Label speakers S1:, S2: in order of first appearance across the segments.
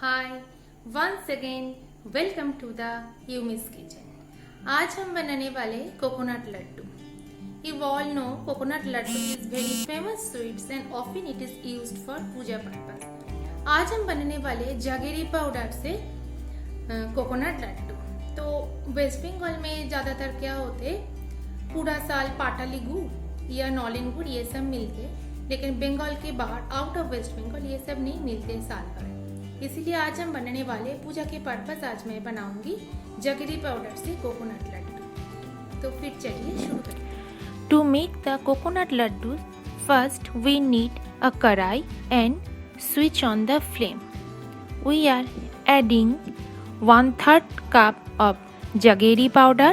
S1: Hi once again welcome to the Yumi's kitchen. आज हम बनाने वाले coconut laddu. You all know coconut laddu is very famous sweets and often it is used for puja purpose. आज हम बनाने वाले जगेरी पाउडर से कोकोनट लड्डू। तो वेस्ट बंगाल में ज़्यादातर क्या होते, पूरा साल पाटाली गुड़ या नॉलिन गुड़ ये सब मिलते, लेकिन बंगाल के बाहर आउट ऑफ वेस्ट बंगाल ये सब नहीं मिलते साल भर। इसीलिए आज हम बनाने वाले पूजा के पर्पस आज मैं बनाऊंगी जगेरी पाउडर से कोकोनट लड्डू। तो फिर चलिए शुरू करें।
S2: To make the coconut laddu, first we need a karai and switch on the flame. We are adding 1/3 cup of jaggery powder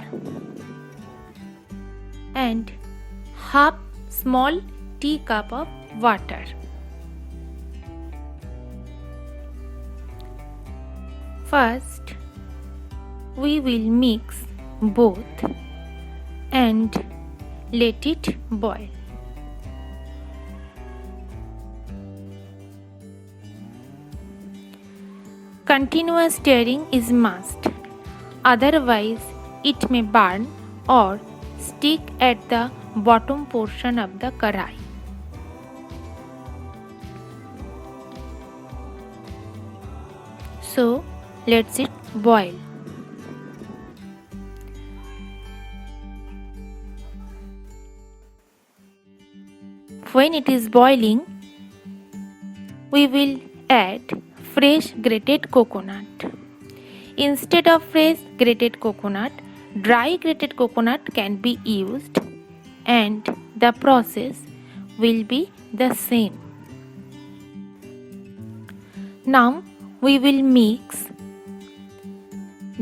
S2: and half small teacup of water. First, we will mix both and let it boil. Continuous stirring is must, otherwise it may burn or stick at the bottom portion of the karai. So, let's it boil. When it is boiling, we will add fresh grated coconut. Instead of fresh grated coconut, dry grated coconut can be used and the process will be the same. Now we will mix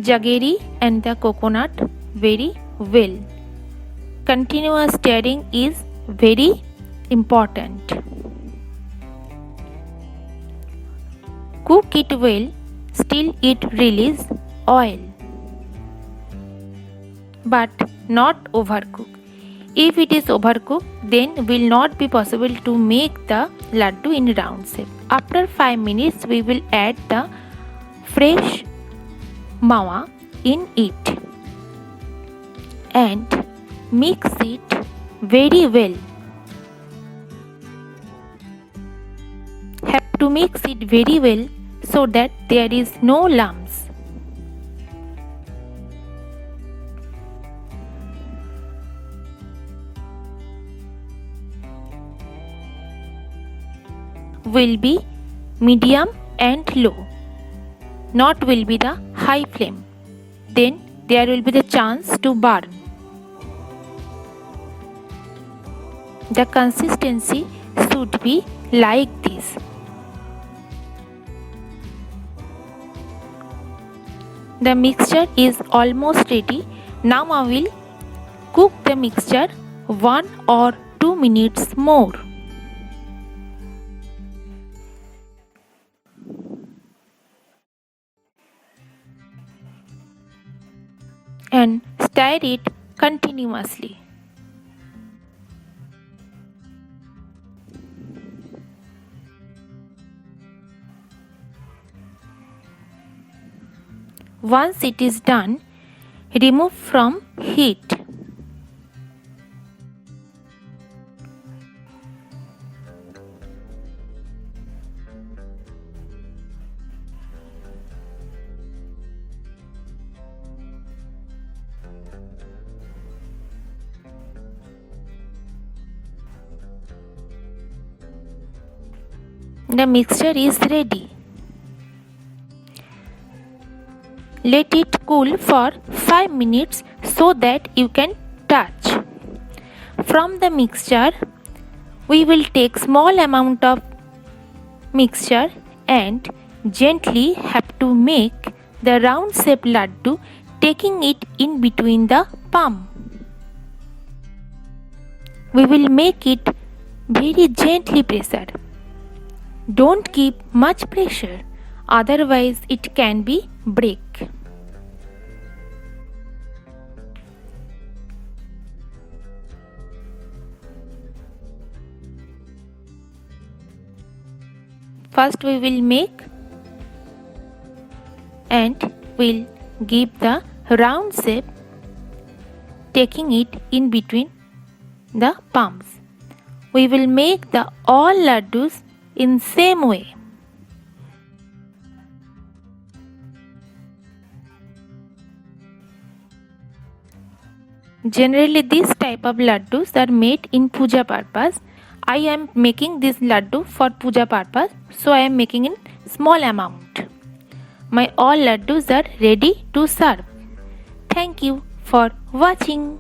S2: jaggery and the coconut very well. Continuous stirring is very important. Cook it well till it release oil, but not overcook. If it is overcooked, then will not be possible to make the laddu in round shape. After 5 minutes, we will add the fresh mawa in it and mix it very well. Have to mix it very well so that there is no lumps. Will be medium and low, not will be the high flame, then there will be the chance to burn. The consistency should be like this. The mixture is almost ready. Now I will cook the mixture 1 or 2 minutes more. And stir it continuously. Once it is done, remove from heat. The mixture is ready. Let it cool for 5 minutes so that you can touch. From the mixture, we will take small amount of mixture and gently have to make the round shape laddu, taking it in between the palm. We will make it very gently pressure. Don't keep much pressure, otherwise it can be break. First we will make and we'll give the round shape, taking it in between the palms. We will make the all laddus in same way. Generally, this type of laddus are made in puja purpose. I am making this laddu for puja purpose, so I am making in small amount. My all laddus are ready to serve. Thank you for watching.